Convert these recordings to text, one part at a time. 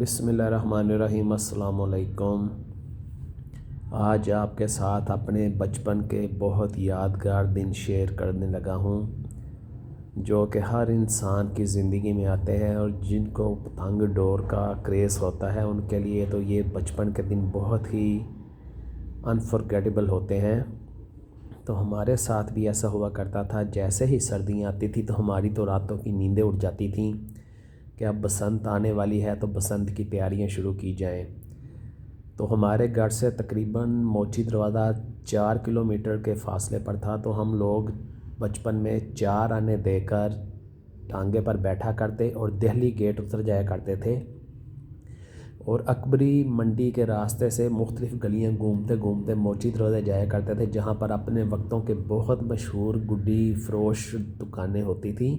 بسم اللہ الرحمن الرحیم۔ السلام علیکم۔ آج آپ کے ساتھ اپنے بچپن کے بہت یادگار دن شیئر کرنے لگا ہوں جو کہ ہر انسان کی زندگی میں آتے ہیں، اور جن کو پتنگ ڈور کا کریز ہوتا ہے ان کے لیے تو یہ بچپن کے دن بہت ہی انفارگیٹیبل ہوتے ہیں۔ تو ہمارے ساتھ بھی ایسا ہوا کرتا تھا، جیسے ہی سردیاں آتی تھی تو ہماری تو راتوں کی نیندیں اڑ جاتی تھیں کہ اب بسنت آنے والی ہے تو بسنت کی تیاریاں شروع کی جائیں۔ تو ہمارے گھر سے تقریباً موچی دروازہ 4 کلومیٹر کے فاصلے پر تھا، تو ہم لوگ بچپن میں 4 آنے دے کر ٹانگے پر بیٹھا کرتے اور دہلی گیٹ اتر جایا کرتے تھے، اور اکبری منڈی کے راستے سے مختلف گلیاں گھومتے گھومتے موچی دروازے جایا کرتے تھے، جہاں پر اپنے وقتوں کے بہت مشہور گڈی فروش دکانیں ہوتی تھیں،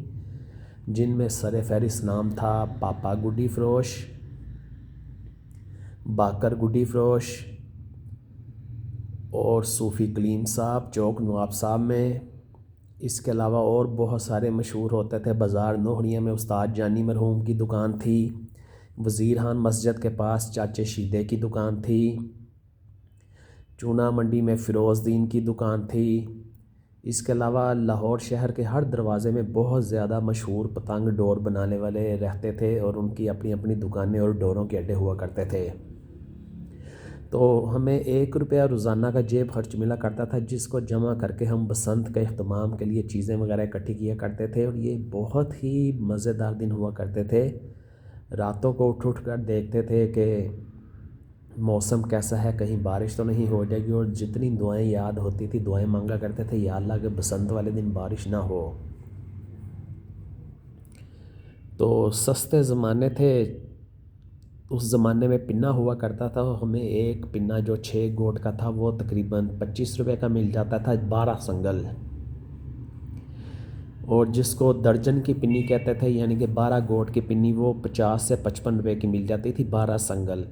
جن میں سر فہرست نام تھا پاپا گڈی فروش، باکر گڈی فروش، اور صوفی کلیم صاحب چوک نواب صاحب میں۔ اس کے علاوہ اور بہت سارے مشہور ہوتے تھے۔ بازار نوہڑیاں میں استاد جانی مرحوم کی دکان تھی، وزیر خان مسجد کے پاس چاچے شیدے کی دکان تھی، چونا منڈی میں فیروز دین کی دکان تھی۔ اس کے علاوہ لاہور شہر کے ہر دروازے میں بہت زیادہ مشہور پتنگ ڈور بنانے والے رہتے تھے، اور ان کی اپنی اپنی دکانیں اور ڈوروں کے اڈے ہوا کرتے تھے۔ تو ہمیں 1 روپیہ روزانہ کا جیب خرچ ملا کرتا تھا، جس کو جمع کر کے ہم بسنت کے اہتمام کے لیے چیزیں وغیرہ اکٹھی کیا کرتے تھے، اور یہ بہت ہی مزیدار دن ہوا کرتے تھے۔ راتوں کو اٹھ کر دیکھتے تھے کہ موسم کیسا ہے، کہیں بارش تو نہیں ہو جائے گی، اور جتنی دعائیں یاد ہوتی تھی دعائیں مانگا کرتے تھے، یا اللہ کہ بسنت والے دن بارش نہ ہو۔ تو سستے زمانے تھے، اس زمانے میں پنا ہوا کرتا تھا، ہمیں ایک پنا جو 6 گوٹ کا تھا وہ تقریباً 25 روپے کا مل جاتا تھا، 12 سنگل، اور جس کو درجن کی پنی کہتے تھے، یعنی کہ 12 گوٹ کی پنی، وہ 50 سے 55 روپے کی مل جاتی تھی، 12 سنگل۔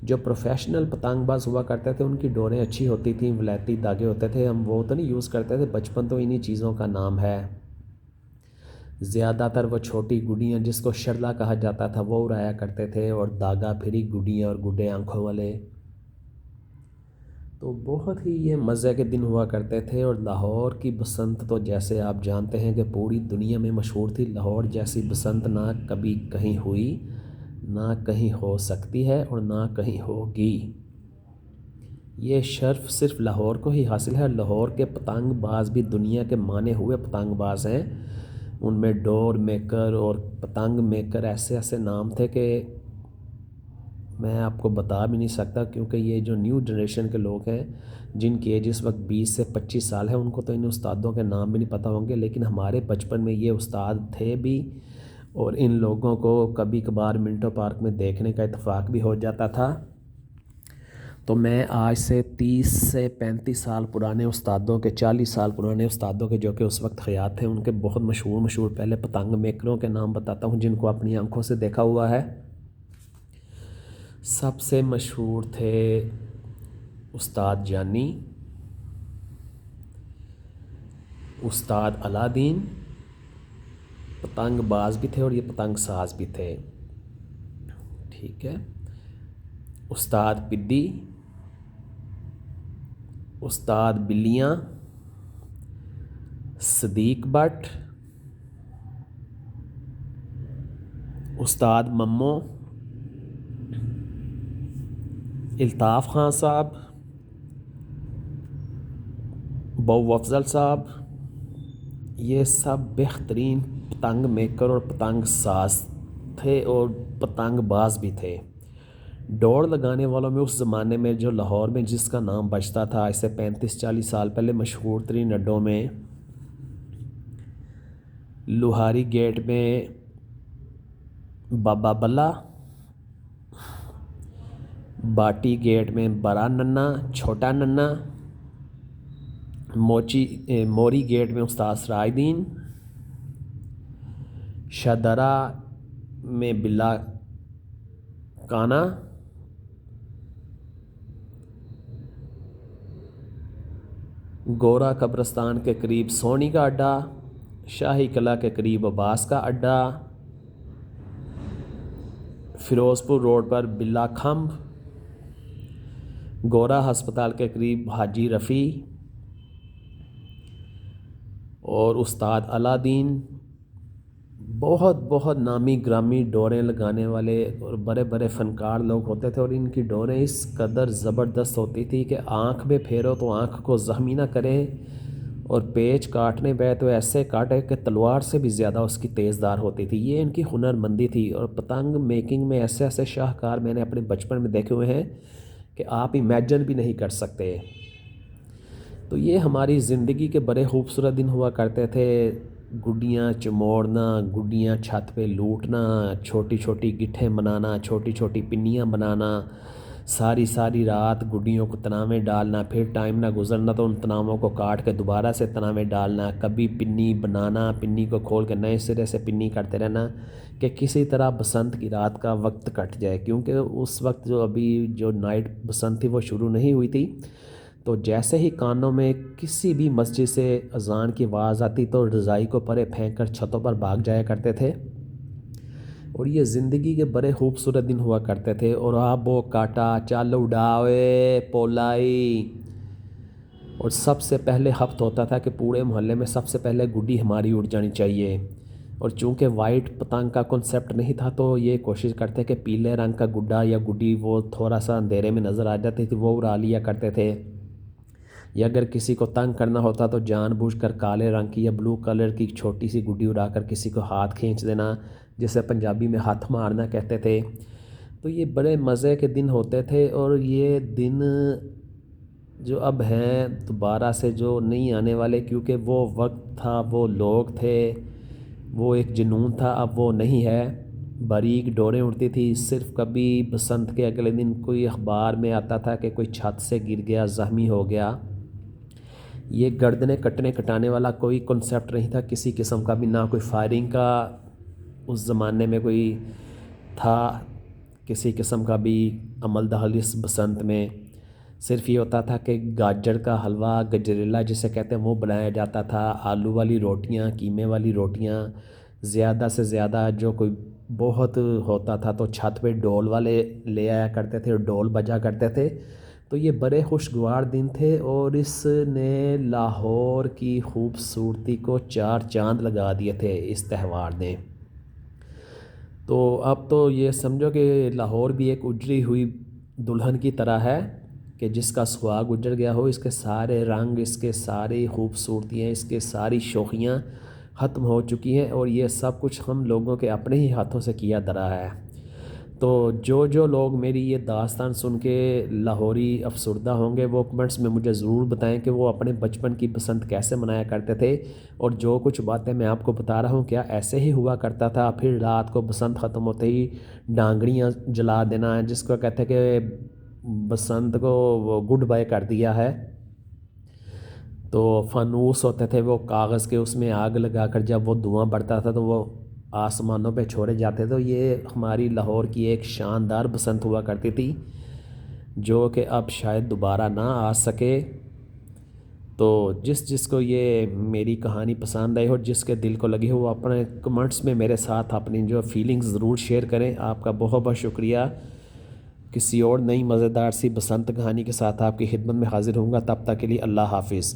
جو پروفیشنل پتنگ باز ہوا کرتے تھے ان کی ڈوریں اچھی ہوتی تھیں، ولایتی دھاگے ہوتے تھے، ہم وہ تو نہیں یوز کرتے تھے، بچپن تو انہی چیزوں کا نام ہے۔ زیادہ تر وہ چھوٹی گڈیاں جس کو شرلا کہا جاتا تھا وہ اڑایا کرتے تھے، اور داغا پھری گڈیاں اور گڈے آنکھوں والے۔ تو بہت ہی یہ مزے کے دن ہوا کرتے تھے، اور لاہور کی بسنت تو جیسے آپ جانتے ہیں کہ پوری دنیا میں مشہور تھی۔ لاہور جیسی بسنت نہ کبھی کہیں ہوئی، نہ کہیں ہو سکتی ہے، اور نہ کہیں ہوگی۔ یہ شرف صرف لاہور کو ہی حاصل ہے۔ لاہور کے پتنگ باز بھی دنیا کے مانے ہوئے پتنگ باز ہیں، ان میں ڈور میکر اور پتنگ میکر ایسے ایسے نام تھے کہ میں آپ کو بتا بھی نہیں سکتا، کیونکہ یہ جو نیو جنریشن کے لوگ ہیں جن کی ایج اس وقت 20 سے 25 سال ہے، ان کو تو ان استادوں کے نام بھی نہیں پتہ ہوں گے، لیکن ہمارے بچپن میں یہ استاد تھے بھی، اور ان لوگوں کو کبھی کبھار منٹو پارک میں دیکھنے کا اتفاق بھی ہو جاتا تھا۔ تو میں آج سے 30 سے 35 سال پرانے استادوں کے، 40 سال پرانے استادوں کے جو کہ اس وقت حیات تھے، ان کے بہت مشہور پہلے پتنگ میکروں کے نام بتاتا ہوں جن کو اپنی آنکھوں سے دیکھا ہوا ہے۔ سب سے مشہور تھے استاد جانی، استاد علادین، پتنگ باز بھی تھے اور یہ پتنگ ساز بھی تھے، ٹھیک ہے۔ استاد پدی، استاد بلیاں، صدیق بٹ، استاد ممو، الطاف خان صاحب، بو افضل صاحب، یہ سب بہترین پتنگ میکر اور پتنگ ساز تھے اور پتنگ باز بھی تھے۔ دوڑ لگانے والوں میں اس زمانے میں جو لاہور میں جس کا نام بجتا تھا، اس سے 35-40 سال پہلے مشہور ترین اڈوں میں لوہاری گیٹ میں بابا بلا، باٹی گیٹ میں بڑا ننا، چھوٹا ننا، موری گیٹ میں استاد سراج دین، شادرہ میں بلا کانا، گورا قبرستان کے قریب سونی کا اڈا، شاہی قلعہ کے قریب عباس کا اڈا، فیروز پور روڈ پر بلا کھمب گورا ہسپتال کے قریب حاجی رفیع اور استاد علادین بہت بہت نامی گرامی ڈوریں لگانے والے اور بڑے بڑے فنکار لوگ ہوتے تھے، اور ان کی ڈوریں اس قدر زبردست ہوتی تھی کہ آنکھ میں پھیرو تو آنکھ کو زخمی نہ کریں، اور پیچ کاٹنے پہ تو ایسے کاٹے کہ تلوار سے بھی زیادہ اس کی تیز دار ہوتی تھی۔ یہ ان کی ہنر مندی تھی، اور پتنگ میکنگ میں ایسے ایسے شاہکار میں نے اپنے بچپن میں دیکھے ہوئے ہیں کہ آپ امیجن بھی نہیں کر سکتے۔ تو یہ ہماری زندگی کے بڑے خوبصورت دن ہوا کرتے تھے، گڈیاں چموڑنا، گڈیاں چھت پہ لوٹنا، چھوٹی چھوٹی گٹھیں بنانا، چھوٹی چھوٹی پنیاں بنانا، ساری ساری رات گڈیوں کو تنا میں ڈالنا، پھر ٹائم نہ گزرنا تو ان تناؤں کو کاٹ کے دوبارہ سے تنا میں ڈالنا، کبھی پنی بنانا، پنی کو کھول کے نئے سرے سے پنی کرتے رہنا کہ کسی طرح بسنت کی رات کا وقت کٹ جائے، کیونکہ اس وقت جو نائٹ بسنت تھی وہ شروع نہیں ہوئی تھی۔ تو جیسے ہی کانوں میں کسی بھی مسجد سے اذان کی آواز آتی تو رضائی کو پرے پھینک کر چھتوں پر بھاگ جایا کرتے تھے، اور یہ زندگی کے بڑے خوبصورت دن ہوا کرتے تھے۔ اور آبو کاٹا چل اڑاوے پولائی، اور سب سے پہلے ہفت ہوتا تھا کہ پورے محلے میں سب سے پہلے گڈی ہماری اڑ جانی چاہیے، اور چونکہ وائٹ پتنگ کا کنسیپٹ نہیں تھا تو یہ کوشش کرتے کہ پیلے رنگ کا گڈا یا گڈی وہ تھوڑا سا اندھیرے میں نظر آ جاتی تھی وہ اڑا لیا کرتے تھے، یا اگر کسی کو تنگ کرنا ہوتا تو جان بوجھ کر کالے رنگ کی یا بلو کلر کی چھوٹی سی گڈی اڑا کر کسی کو ہاتھ کھینچ دینا، جسے پنجابی میں ہاتھ مارنا کہتے تھے۔ تو یہ بڑے مزے کے دن ہوتے تھے، اور یہ دن جو اب ہیں دوبارہ سے جو نہیں آنے والے، کیونکہ وہ وقت تھا، وہ لوگ تھے، وہ ایک جنون تھا، اب وہ نہیں ہے۔ باریک ڈوریں اڑتی تھی، صرف کبھی بسنت کے اگلے دن کوئی اخبار میں آتا تھا کہ کوئی چھت سے گر گیا، زخمی ہو گیا۔ یہ گردنیں کٹنے کٹانے والا کوئی کنسیپٹ نہیں تھا کسی قسم کا بھی، نہ کوئی فائرنگ کا اس زمانے میں کوئی تھا کسی قسم کا بھی عمل دخل اس بسنت میں۔ صرف یہ ہوتا تھا کہ گاجر کا حلوہ، گجریلا جسے کہتے ہیں، وہ بنایا جاتا تھا، آلو والی روٹیاں، قیمے والی روٹیاں، زیادہ سے زیادہ جو کوئی بہت ہوتا تھا تو چھت پہ ڈول والے لے آیا کرتے تھے اور ڈول بجا کرتے تھے۔ تو یہ بڑے خوشگوار دن تھے، اور اس نے لاہور کی خوبصورتی کو چار چاند لگا دیے تھے اس تہوار نے۔ تو اب تو یہ سمجھو کہ لاہور بھی ایک اجڑی ہوئی دلہن کی طرح ہے کہ جس کا سہاگ اجڑ گیا ہو، اس کے سارے رنگ، اس کے ساری خوبصورتیاں، اس کے ساری شوخیاں ختم ہو چکی ہیں، اور یہ سب کچھ ہم لوگوں کے اپنے ہی ہاتھوں سے کیا درا ہے۔ تو جو لوگ میری یہ داستان سن کے لاہوری افسردہ ہوں گے وہ کمنٹس میں مجھے ضرور بتائیں کہ وہ اپنے بچپن کی بسنت کیسے منایا کرتے تھے، اور جو کچھ باتیں میں آپ کو بتا رہا ہوں کیا ایسے ہی ہوا کرتا تھا۔ پھر رات کو بسنت ختم ہوتے ہی ڈانگڑیاں جلا دینا، جس کو کہتے ہیں کہ بسنت کو وہ گڈ بائی کر دیا ہے۔ تو فانوس ہوتے تھے وہ کاغذ کے، اس میں آگ لگا کر جب وہ دھواں بڑھتا تھا تو وہ آسمانوں پہ چھوڑے جاتے تھے۔ یہ ہماری لاہور کی ایک شاندار بسنت ہوا کرتی تھی جو کہ اب شاید دوبارہ نہ آ سکے۔ تو جس کو یہ میری کہانی پسند آئی ہو، جس کے دل کو لگی ہو، وہ اپنے کمنٹس میں میرے ساتھ اپنی جو فیلنگز ضرور شیئر کریں۔ آپ کا بہت بہت شکریہ۔ کسی اور نئی مزیدار سی بسنت کہانی کے ساتھ آپ کی خدمت میں حاضر ہوں گا، تب تک کے لیے اللہ حافظ۔